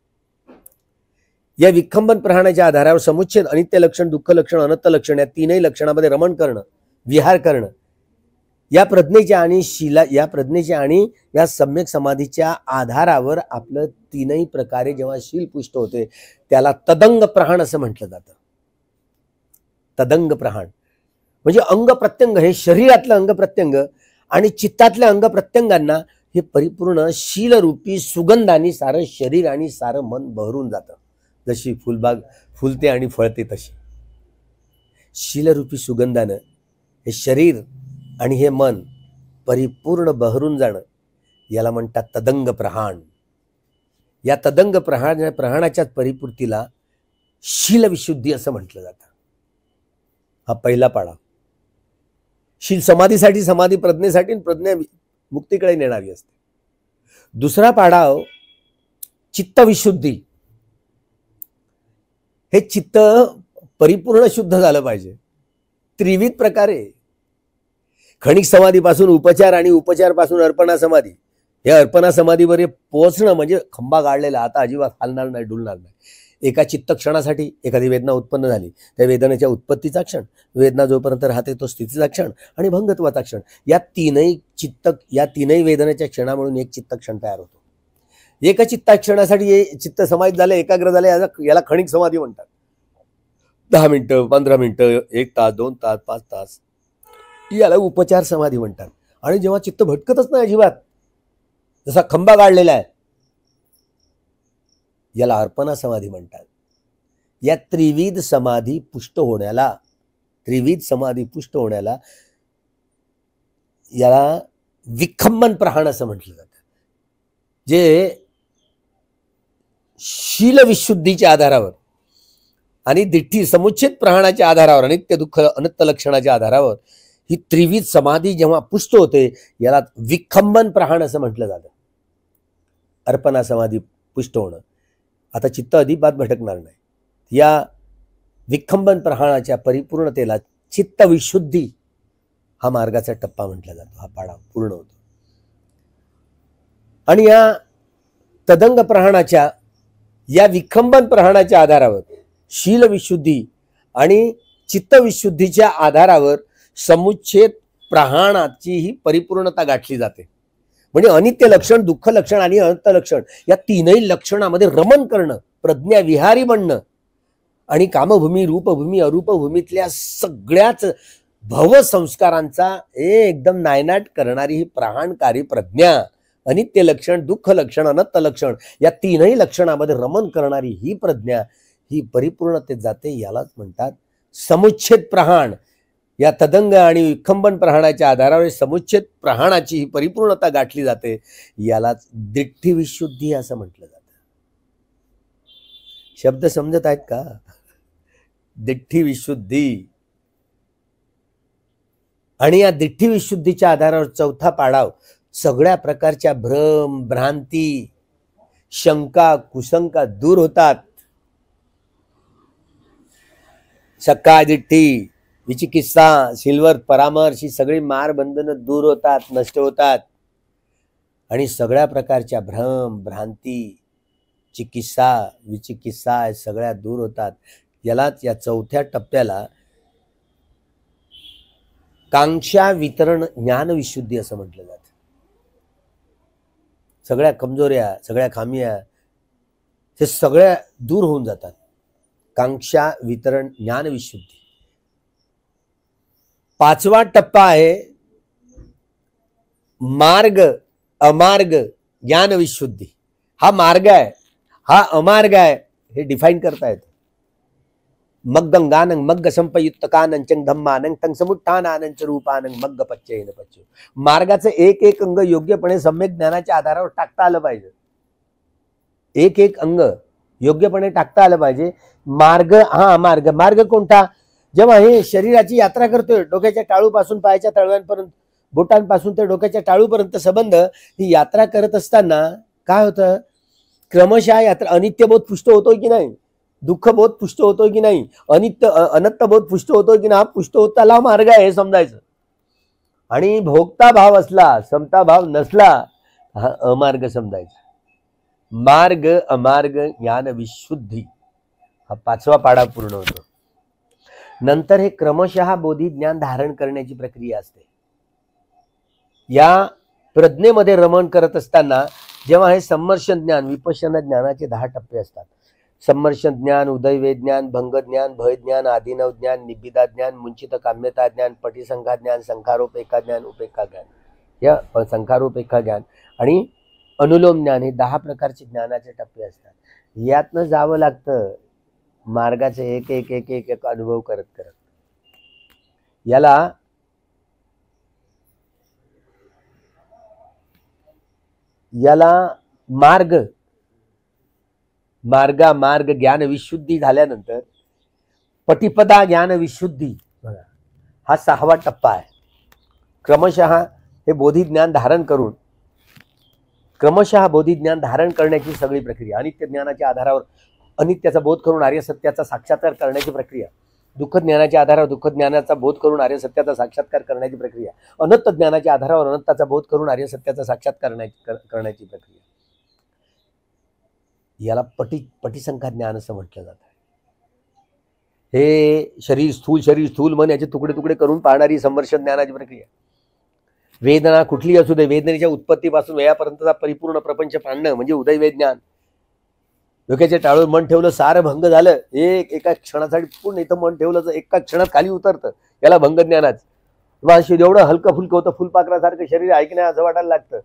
या विखंबन प्रहाणाच्या आधारावर समुच्छेद, अनित्य लक्षण, दुःख लक्षण, अनंत लक्षण या 3ही लक्षणामध्ये रमण करणं, विहार करणं, या प्रज्ञेच्या आणि या सम्यक समाधीच्या आधारावर आपलं 3ही प्रकारे जेव्हा शील पुष्ट होते त्याला तदंग प्रहाण असं म्हटलं जातं. तदंग प्रहाण म्हणजे अंग प्रत्यंग, हे शरीरातलं अंग प्रत्यंग आणि चित्तातल्या अंग प्रत्यंगांना हे परिपूर्ण शीलरूपी सुगंधाने सारं शरीर आणि सारं मन बहरून जातं. जशी फुलबाग फुलते आणि फळते तशी शीलरूपी सुगंधानं हे शरीर आणि हे मन परिपूर्ण बहरून जाणं, याला म्हणतात तदंग प्रहाण. या तदंग प्रहाणाच्या परिपूर्तीला शील विशुद्धी असं म्हटलं जातं. हा पहिला पाडा. शील समाधीसाठी, समाधी प्रज्ञेसाठी, प्रज्ञा मुक्तीकडे नेणारी असते. दुसरा पाडाव चित्त विशुद्धी. हे चित्त परिपूर्ण शुद्ध झालं पाहिजे त्रिविध प्रकारे. खणिक समाधीपासून उपचार आणि उपचारपासून अर्पणा समाधी, हे अर्पणा समाधीवर पोहोचणं म्हणजे खंबा गाडलेला, आता अजिबात हालणार नाही, डुलणार नाही. एका चित्त क्षणासाठी एखादी वेदना उत्पन्न झाली, त्या वेदनेच्या उत्पत्तीचा क्षण, वेदना जोपर्यंत राहते तो स्थितीचा क्षण आणि भंगत्वाचा क्षण, या तीनही वेदनेच्या क्षणामुळे एक चित्त क्षण तयार होतो. एका चित्ता क्षणासाठी चित्त समाहित झाले, एकाग्र झाले, याला क्षणिक समाधी म्हणतात. 10 मिनिटं, 15 मिनिटं, 1 तास, 2 तास, 5 तास, याला उपचार समाधी म्हणतात. आणि जेव्हा चित्त भटकतच नाही अजिबात, जसा खंबा गाडलेला आहे, याला अर्पणा समाधी म्हणतात. या त्रिविध समाधी पुष्ट होण्याला याला विखंबन प्रहाण असं म्हटलं जातं. जे शील विशुद्धीच्या आधारावर आणि दिठ्ठी समुच्छेद प्रहाणाच्या आधारावर, नित्य दुःख अनंत लक्षणाच्या आधारावर ही त्रिविध समाधी जेव्हा पुष्ट होते, याला विखंबन प्रहाण असं म्हटलं जातं. अर्पणा समाधी पुष्ट होणं. आता चित्त अजिबात भटकणार नाही. या विखंबन प्रहाणाच्या परिपूर्णतेला चित्त विशुद्धी हा मार्गाचा टप्पा म्हटला जातो. हा पाडा पूर्ण होतो. आणि या तदंग प्रहाणाच्या, या विखंबन प्रहाणाच्या आधारावर शील विशुद्धी आणि चित्त विशुद्धीच्या आधारावर समुच्छेद प्रहाणाची ही परिपूर्णता गाठली जाते. म्हणजे अनित्य लक्षण, दुःख लक्षण आणि अनंत लक्षण या तीनही लक्षणामध्ये रमण करणं, प्रज्ञा विहारी बनणं आणि कामभूमी, रूपभूमी, अरूपभूमीतल्या सगळ्याच भवसंस्कारांचा एकदम नायनाट करणारी ही प्रहाणकारी प्रज्ञा, अनित्य लक्षण, दुःख लक्षण, अनंत लक्षण या तीनही लक्षणामध्ये रमण करणारी ही प्रज्ञा ही परिपूर्णतेत जाते. यालाच म्हणतात समुच्छेद प्रहाण. या तदंग आणि विखंबन प्रहाणाच्या आधारावर समुच्छेद प्रहाणाची ही परिपूर्णता गाठली जाते. यालाच दिठ्ठी विशुद्धी असं म्हटलं जातं. शब्द समजत आहेत का? दिठ्ठी विशुद्धी. आणि या दिठ्ठी विशुद्धीच्या आधारावर चौथा पाडाव सगळ्या प्रकारच्या भ्रम, भ्रांती, शंका, कुशंका दूर होतात. शक्का, दिठ्ठी, विचिकित्सा, सिल्वर परामर्श ही सगळी मारबंधनं दूर होतात, नष्ट होतात. आणि सगळ्या प्रकारच्या भ्रम, भ्रांती, चिकित्सा, विचिकित्सा सगळ्या दूर होतात. यालाच या चौथ्या टप्प्याला कांक्षा वितरण ज्ञान विशुद्धी असं म्हटलं जातं. सगळ्या कमजोऱ्या, सगळ्या खामिया हे सगळ्या दूर होऊन जातात. कांक्षा वितरण ज्ञान विशुद्धी. पाचवा टप्पा आहे मार्ग अमार्ग ज्ञान विशुद्धी. हा मार्ग आहे, हा अमार्ग आहे, हे डिफाईन करता येतं. मग्गं गानं मग्ग संपयुक्त कानं चंग धम्मानं तंग समुत्थानानं च रूपानं मग्ग पच्चयेन पच्चयो. मार्गाचं एक एक अंग योग्यपणे सम्यक ज्ञानाच्या आधारावर टाकता आलं पाहिजे. एक एक अंग योग्यपणे टाकता आलं पाहिजे. मार्ग हा मार्ग. मार्ग कोणता? जेव्हा हे शरीराची यात्रा करतोय, डोक्याच्या टाळूपासून पायाच्या तळव्यांपर्यंत, बोटांपासून ते डोक्याच्या टाळूपर्यंत संबंध, ही यात्रा करत असताना काय होतं? क्रमशः यात्रा अनित्यबोध पुष्ट होतोय की नाही, दुःखबोध पुष्ट होतोय की नाही, अनंतबोध पुष्ट होतोय की नाही, पुष्ट होताला मार्ग आहे हे समजायचं. आणि भोगता भाव असला, समता भाव नसला, हा अमार्ग समजायचा. मार्ग अमार्ग ज्ञान विशुद्धी हा पाचवा पाडा पूर्ण होतो. नंतर हे क्रमशः बोधी ज्ञान धारण करण्याची प्रक्रिया असते. या प्रज्ञेमध्ये रमण करत असताना जेव्हा हे सम्मर्शन ज्ञान, विपश्यना ज्ञानाचे 10 टप्पे असतात. सम्मर्शन ज्ञान, उदयवेद ज्ञान, भंग ज्ञान, भय ज्ञान, आदिनव ज्ञान, निबिदा ज्ञान, मुंचित काम्यता ज्ञान, पटिसंघा ज्ञान, संखारोपेखा ज्ञान, उपेक्षा ज्ञान, या संखारोपेखा ज्ञान आणि अनुलोम ज्ञान, हे 10 प्रकारचे ज्ञानाचे टप्पे असतात. यातनं जावं लागतं मार्गाचे एक एक एक एक एक अनुभव करत करत. याला मार्ग ज्ञान विशुद्धी झाल्यानंतर पटिपदा ज्ञान विशुद्धी हा 6वा टप्पा आहे. क्रमशः हे बोधी ज्ञान धारण करून, क्रमशः बोधी ज्ञान धारण करण्याची सगळी प्रक्रिया, अनित्य ज्ञानाच्या आधारावर अनित्याचा बोध करून आर्य सत्याचा साक्षात्कार करण्याची प्रक्रिया, दुःख ज्ञानाच्या आधारावर दुःख ज्ञानाचा बोध करून आर्य सत्याचा साक्षात्कार करण्याची प्रक्रिया, अनंत ज्ञानाच्या आधारावर अनंताचा बोध करून आर्य सत्याचा साक्षात्कार करण्याची प्रक्रिया, याला पटिसंख्या ज्ञान असं म्हटलं जातं. हे शरीर स्थूल मन याचे तुकडे तुकडे करून पाहणारी संवर्षण ज्ञानाची प्रक्रिया. वेदना कुठली असू दे, वेदनेच्या उत्पत्तीपासून वेळापर्यंतचा परिपूर्ण प्रपंच पाहणं म्हणजे उदय ज्ञान. डोक्याच्या टाळून मन ठेवलं, सारं भंग झालं, एका क्षणासाठी पूर्ण इथं मन ठेवलं तर एका क्षणात खाली उतरतं, याला भंग ज्ञानाचं. एवढं हलकं फुलकं होतं, फुलपाखरासारखं शरीर आहे की नाही असं वाटायला लागतं.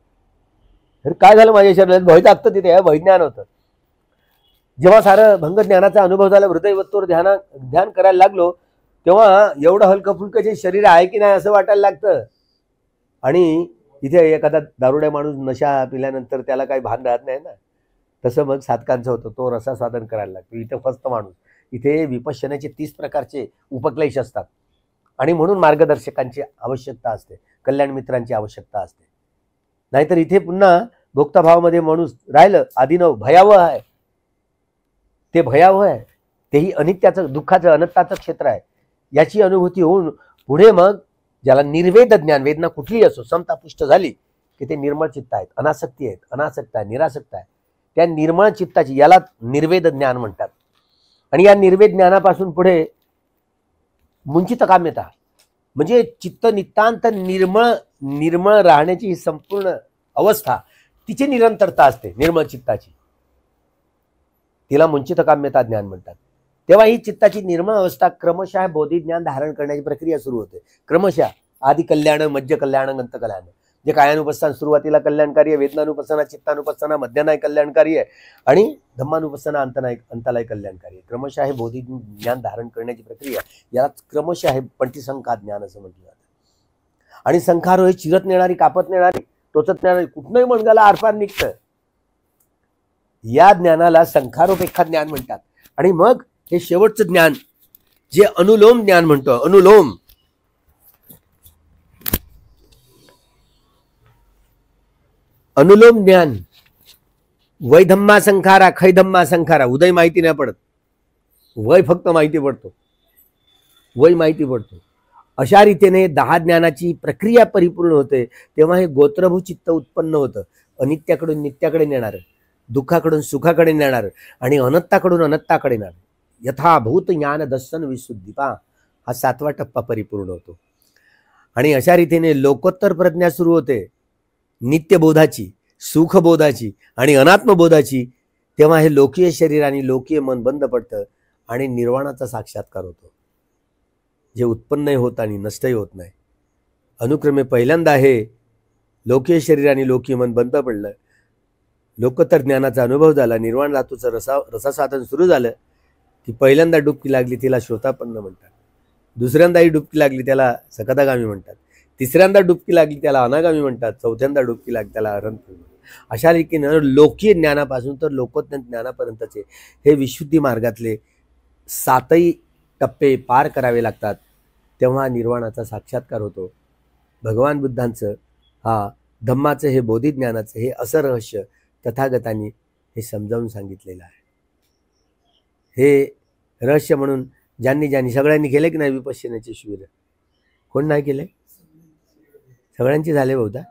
अरे काय झालं माझ्या शरीरात, भय लागतं तिथे, हे भयज्ञान होतं. जेव्हा सारं भंग ज्ञानाचा अनुभव झाला, हृदयवत्तोवर ध्यान करायला लागलो, तेव्हा एवढं हलकं फुलकं जे शरीर आहे की नाही असं वाटायला लागतं. आणि इथे एखादा दारुड्या माणूस नशा पिल्यानंतर त्याला काही भान राहत नाही ना, तसं मग साधकांचं होतं, तो रसास्वादन करायला लागतो. इथे फक्त माणूस, इथे विपश्यनाचे 30 प्रकारचे उपक्लेश असतात आणि म्हणून मार्गदर्शकांची आवश्यकता असते, कल्याण मित्रांची आवश्यकता असते. नाहीतर इथे पुन्हा भोक्ताभावामध्ये माणूस राहिलं, आदिनव भयावह आहे, ते भयावह आहे, तेही अनित्याचं दुःखाचं अनंताचं क्षेत्र आहे. याची अनुभूती होऊन पुढे मग ज्याला निर्वेद ज्ञान, वेदना कुठलीही असो, समता पुष्ट झाली की ते निर्मळ चित्त आहेत, अनासक्ती आहेत, अनासक्त आहे, निरासक्त आहे. त्या निर्मळ चित्ताची, याला निर्वेद ज्ञान म्हणतात. आणि या निर्वेद ज्ञानापासून पुढे मुंचित काम्यता म्हणजे चित्त नितांत निर्मळ राहण्याची ही संपूर्ण अवस्था, तिची निरंतरता असते निर्मळ चित्ताची, तिला मुंचित काम्यता ज्ञान म्हणतात. तेव्हा ही चित्ताची निर्मळ अवस्था क्रमशः बोधी ज्ञान धारण करण्याची प्रक्रिया सुरू होते. क्रमशः आदि कल्याण, मध्य कल्याण, अंत कल्याण. जे कायानुपस्थान सुरुवातीला कल्याणकारी आहे, वेदनानुपस्थाना, चित्तानुपस्थाना मध्यानाय कल्याणकारी आहे आणि धम्मानुपस्थाना अंतालाय कल्याणकारी आहे. क्रमशः हे बोधी ज्ञान धारण करण्याची प्रक्रिया, याला क्रमशः हे पंटिसंख्या ज्ञान असं म्हटलं जातं. आणि संखार हे चिरत नेणारी, कापत नेणारी, टोचत नेणारी, कुठनंही मणगाला आरपार निघतं, या ज्ञानाला संखारोपेक्षा ज्ञान म्हणतात. आणि मग हे शेवटचं ज्ञान जे अनुलोम ज्ञान म्हणतो, अनुलोम ज्ञान, वैधम्मा संखारा, खैधम्मा संखारा. उदय माहिती नाही पडत, वय फक्त माहिती पडतो, वय माहिती पडतो. अशा रीतीने 10 ज्ञानाची प्रक्रिया परिपूर्ण होते. तेव्हा हे गोत्रभू चित्त उत्पन्न होतं, अनित्याकडून नित्याकडे नेणारं, दुःखाकडून सुखाकडे नेणारं आणि अनंताकडून अनंताकडे नेणारं. यथाभूत ज्ञान दर्शन विशुद्धी, हा 7वा टप्पा परिपूर्ण होतो. आणि अशा रीतीने लोकोत्तर प्रज्ञा सुरू होते, नित्यबोधाची, सुखबोधाची आणि अनात्मबोधाची. तेव्हा हे लोकीय शरीर आणि लोकीय मन बंद पडतं आणि निर्वाणाचा साक्षात्कार होतो, जे उत्पन्नही होत आणि नष्टही होत नाही. अनुक्रमे पहिल्यांदा हे लोकीय शरीर आणि लोकीय मन बंद पडलं, लोकोत्तर ज्ञानाचा अनुभव झाला, निर्वाण धातूचं रसासाधन सुरू झालं की पहिल्यांदा डुबकी लागली तिला श्रोतापन्न म्हणतात, दुसऱ्यांदाही डुबकी लागली त्याला सकदागामी म्हणतात, तिसऱ्यांदा डुबकी लागली त्याला अनागामी म्हणतात, चौथ्यांदा डुबकी लागली त्याला अरहंत म्हणतात. अशा रीतीनं लोकीय ज्ञानापासून तर लोकोत्तर ज्ञानापर्यंतचे हे विशुद्धी मार्गातले 7ही टप्पे पार करावे लागतात. तेव्हा निर्वाणाचा साक्षात्कार होतो. भगवान बुद्धांचं धम्माचं हे बोधिज्ञानाचं हे असं रहस्य तथागतांनी हे समजावून सांगितलेलं आहे. हे रहस्य म्हणून ज्यांनी सगळ्यांनी केले की नाही विपश्यनाचे शिबिर, कोण नाही केले? सगळ्यांचे झाले बहुधा,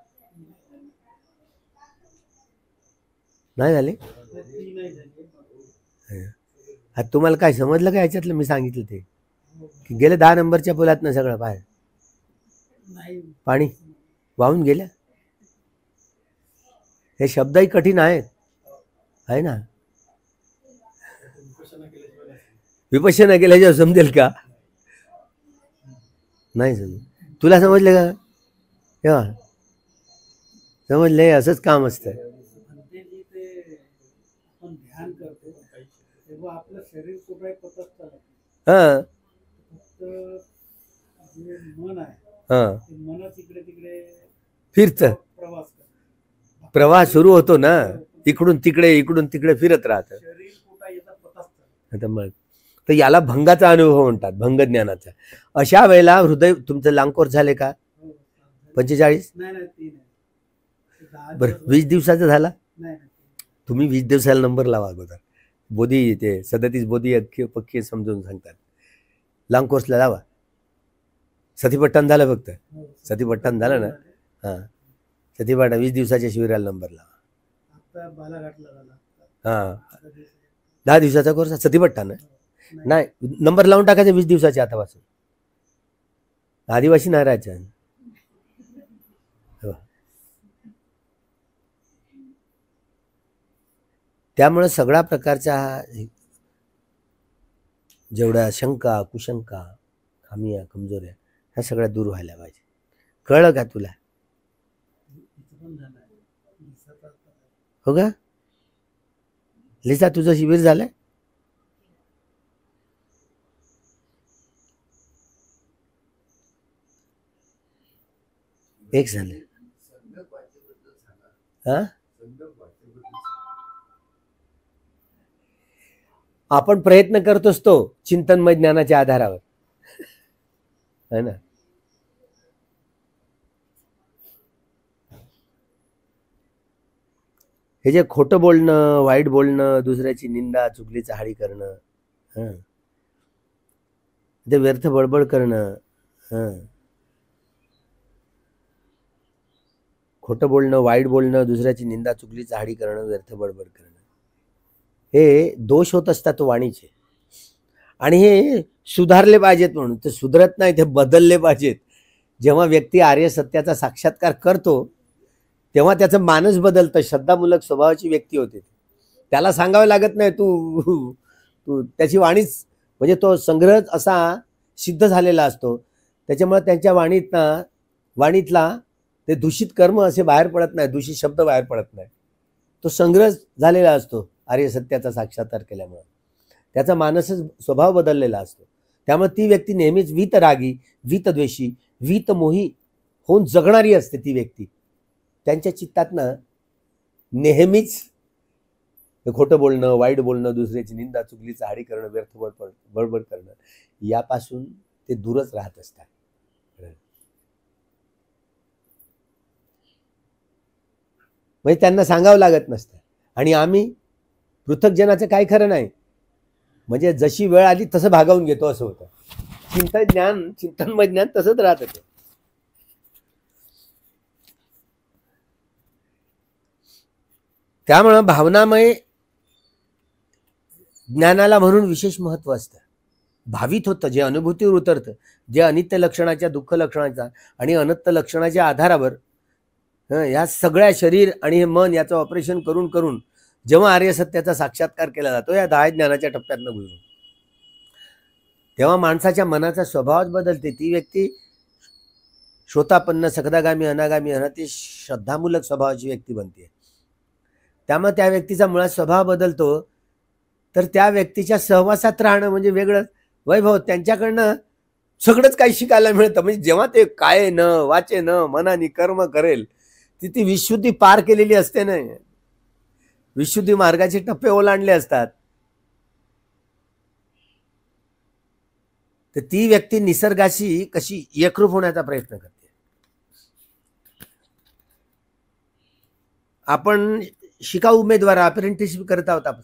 नाही झाले? तुम्हाला काय समजलं का याच्यातलं मी सांगितलं ते? की गेले 10 नंबरच्या पुलात ना सगळं बाहेर पाणी वाहून गेल्या. हे शब्दही कठीण आहेत, आहे ना? विपश्यना केल्याशिवाय समजेल का? नाही समज. तुला समजले का? तेव्हा समजले, असंच काम असतं. हां फिरतं, प्रवास सुरू होतो ना, इकडून तिकडे फिरत राहतं. आता मग तर याला भंगाचा अनुभव म्हणतात, भंग ज्ञानाचा. अशा वेळेला हृदय तुमचं लांकोर झाले का? 45? बरं, 20 दिवसाचा झाला? तुम्ही 20 दिवसाला नंबर लावा अगोदर. बोधी ते 37 बोधी अख्खे पक्के समजून सांगतात. लॉंग कोर्सला जावा. सतीपट्टण झालं फक्त. सतीपट्टण झालं ना. हां, सतीपट्टण 20 दिवसाच्या शिबिराला नंबर लावा. हां, 10 दिवसाचा कोर्स सतीपट्टण नाही, नंबर लावून टाकायचा 20 दिवसाच्या आतापासून. आदिवासी नाही राहायचं. त्यामुळे सगळ्या प्रकारच्या जेवढ्या शंका, कुशंका, खामिया, कमजोऱ्या ह्या सगळ्या दूर व्हायला पाहिजे. कळलं का तुला? हो का लिसा, तुझं शिबिर झालंय? एक झालं. हा, आपण प्रयत्न करत असतो चिंतनमय ज्ञानाच्या आधारावर, है ना. हे जे खोटं बोलणं, वाईट बोलणं, दुसऱ्याची निंदा, चुगली चहाडी करणं, ते व्यर्थ बडबड करणं, खोटं बोलणं, वाईट बोलणं, दुसऱ्याची निंदा, चुगली चहाडी करणं, व्यर्थ बडबड करणं, हे दोष होत असतात वाणीचे. आणि हे सुधारले पाहिजेत म्हणून. ते सुधरत नाही, ते बदलले पाहिजेत. जेव्हा व्यक्ती आर्य सत्याचा साक्षात्कार करतो तेव्हा त्याचं मानस बदलतं. श्रद्धामूलक स्वभावाची व्यक्ती होते. त्याला सांगावं लागत नाही, तू त्याची वाणीच म्हणजे तो संग्रह असा सिद्ध झालेला असतो. त्याच्यामुळे त्यांच्या वाणीतला ते दूषित कर्म असे बाहेर पडत नाही, दूषित शब्द बाहेर पडत नाही. तो संग्रह झालेला असतो आर्य सत्याचा साक्षात्कार केल्यामुळे. त्याचा मानसच स्वभाव बदललेला असतो. त्यामुळे ती व्यक्ती नेहमीच वीतरागी, वीतद्वेषी, वीतमोही होऊन जगणारी असते ती व्यक्ती. त्यांच्या चित्तातनं नेहमीच खोटं बोलणं, वाईट बोलणं, दुसऱ्याची निंदा, चुगली चहाडी करणं, व्यर्थ बडबड करणं यापासून ते दूरच राहत असतात. म्हणजे त्यांना सांगावं लागत नसतं. आणि आम्ही पृथक्जनाचं काय खरं नाही, म्हणजे जशी वेळ आली तसं भागवून घेतो असं होतं. चिंतनमय ज्ञान तसंच राहत होतं. त्यामुळं भावनामय ज्ञानाला म्हणून विशेष महत्व असतं. भावित होतं, जे अनुभूतीवर उतरतं, जे अनित्य लक्षणाच्या, दुःख लक्षणाच्या आणि अनंत लक्षणाच्या आधारावर या सगळ्या शरीर आणि हे मन याचं ऑपरेशन करून करून जेव्हा आर्य सत्याचा साक्षात्कार केला जातो या 10 ज्ञानाच्या टप्प्यातनं गुजरून, तेव्हा माणसाच्या मनाचा स्वभावच बदलते. ती व्यक्ती श्रोतापन्न, सकदागामी, अनागामी, अनती श्रद्धामूलक स्वभावाची व्यक्ती बनते. त्यामुळे त्या व्यक्तीचा मुळात स्वभाव बदलतो. तर त्या व्यक्तीच्या सहवासात राहणं म्हणजे वेगळं वैभव. त्यांच्याकडनं सगळंच काही शिकायला मिळतं. म्हणजे जेव्हा ते काय न वाचे न मनाने कर्म करेल, ती विशुद्धी पार केलेली असते ना. विशुद्धी मार्गाचे टप्पे ओलांडले असतात. तर ती व्यक्ती निसर्गाशी कशी एकरूप होण्याचा प्रयत्न करते. आपण शिकाऊ उमेदवार अप्रेंटिसशिप करत आहोत आपण,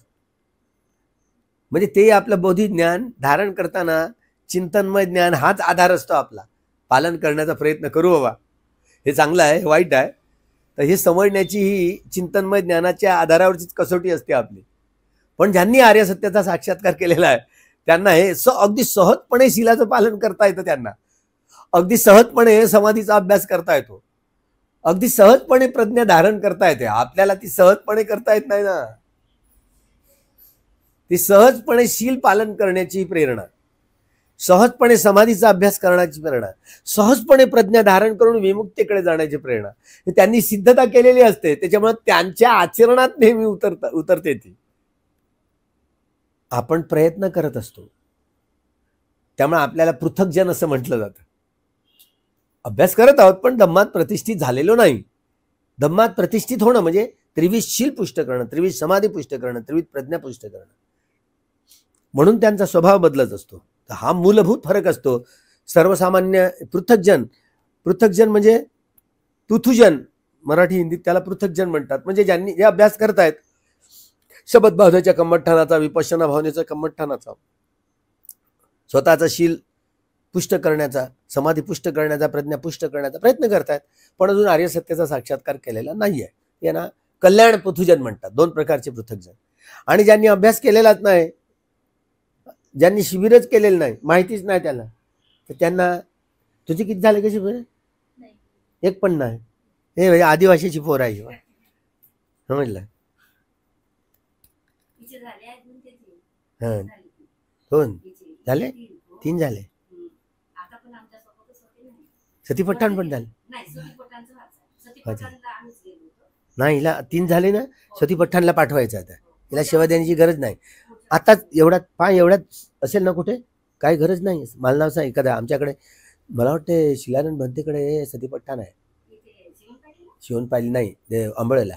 म्हणजे ते आपलं बोधी ज्ञान धारण करताना चिंतनमय ज्ञान हाच आधार असतो आपला. पालन करण्याचा प्रयत्न करू बाबा. हे चांगलं आहे, हे वाईट आहे, तर हे समजण्याची ही चिंतनमय ज्ञानाच्या आधारावरचीच कसोटी असते आपली. पण ज्यांनी आर्य सत्याचा साक्षात्कार केलेला आहे त्यांना हे अगदी सहजपणे शीलाचं पालन करता येतं. त्यांना अगदी सहजपणे समाधीचा अभ्यास करता येतो. अगदी सहजपणे प्रज्ञा धारण करता येते. आपल्याला ती सहजपणे करता येत नाही ना. ती सहजपणे शील पालन करण्याची प्रेरणा, सहजपणे समाधीचा अभ्यास करण्याची प्रेरणा, सहजपणे प्रज्ञा धारण करून विमुक्तीकडे जाण्याची प्रेरणा त्यांनी सिद्धता केलेली असते. त्याच्यामुळे त्यांच्या आचरणात नेहमी उतरते ती. आपण प्रयत्न करत असतो, त्यामुळे आपल्याला पृथक्जन असं म्हटलं जातं. अभ्यास करत आहोत पण धम्मात प्रतिष्ठित झालेलो नाही. धम्मात प्रतिष्ठित होणं म्हणजे त्रिविध शील पुष्ट करणं, त्रिविध समाधी पुष्ट करणं, त्रिविध प्रज्ञा पुष्ट करणं. म्हणून त्यांचा स्वभाव बदलत असतो. तर हा मूलभूत फरक असतो. सर्वसामान्य पृथक्जन म्हणजे पृथुजन, मराठी हिंदीत त्याला पृथक्जन म्हणतात. म्हणजे ज्यांनी जे अभ्यास करतायत शब्द भावनेच्या कम्मठ्ठानाचा, विपश्यना भावनेचा कम्मठ्ठानाचा, स्वतःचं शील पुष्ट करण्याचा, समाधी पुष्ट करण्याचा, प्रज्ञा पुष्ट करण्याचा प्रयत्न करतायत, पण अजून आर्य सत्याचा साक्षात्कार केलेला नाहीये. यांना कल्याण पृथुजन म्हणतात, 2 प्रकारचे पृथकजन. आणि ज्यांनी अभ्यास केलेलाच नाही, ज्यांनी शिबिरच केलेलं नाही, माहितीच नाही त्याला, तर त्यांना तुझे किती झाले का शिबिर? एक पण नाही. हे आदिवासीची पोर आहे समजलं. हां 2 झाले, 3 झाले. सती पठाण पण झाले नाही, हिला 3 झाले ना. सती पठाणला पाठवायचं आता, हिला सेवा देण्याची गरज नाही. आता एवढ्यात असेल ना कुठे, काय गरज नाही. मला नाव सांग एखादा. आमच्याकडे मला वाटते शिलानंद भंतेकडे सती पठाण आहे. शिवण पाहिली नाही, आंबळ्याला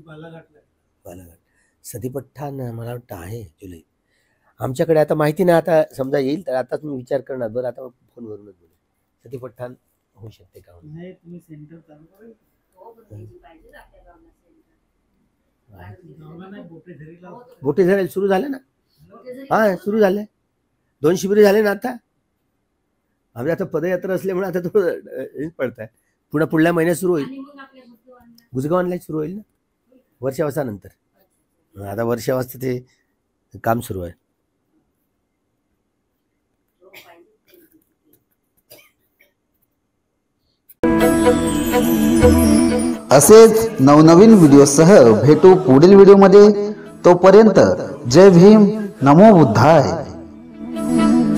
बालाघाट सती पठाण मला वाटतं आहे जुलै. आमच्याकडे आता माहिती नाही, आता समजा येईल तर आताच मी विचार करणार. बरं आता फोनवरूनच बोलू. सती पठाण होऊ शकते का? बोटे झरेल सुरू झाले ना. हा सुरू झाले, 2 शिबिर झाले ना आता. आमच्या आता पदयात्रा असल्यामुळे आता थोडं पडत आहे. पुढल्या महिन्यात सुरू होईल. बुजगाव सुरू होईल ना वर्षावासानंतर. आता वर्षावास ते काम सुरू आहे. असेच नवनवीन व्हिडिओसह भेटू पुढील व्हिडिओमध्ये. तोपर्यंत जय भीम, नमो बुद्धाय.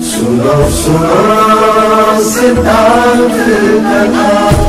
सुनो सुनो सिद्धांत कथा.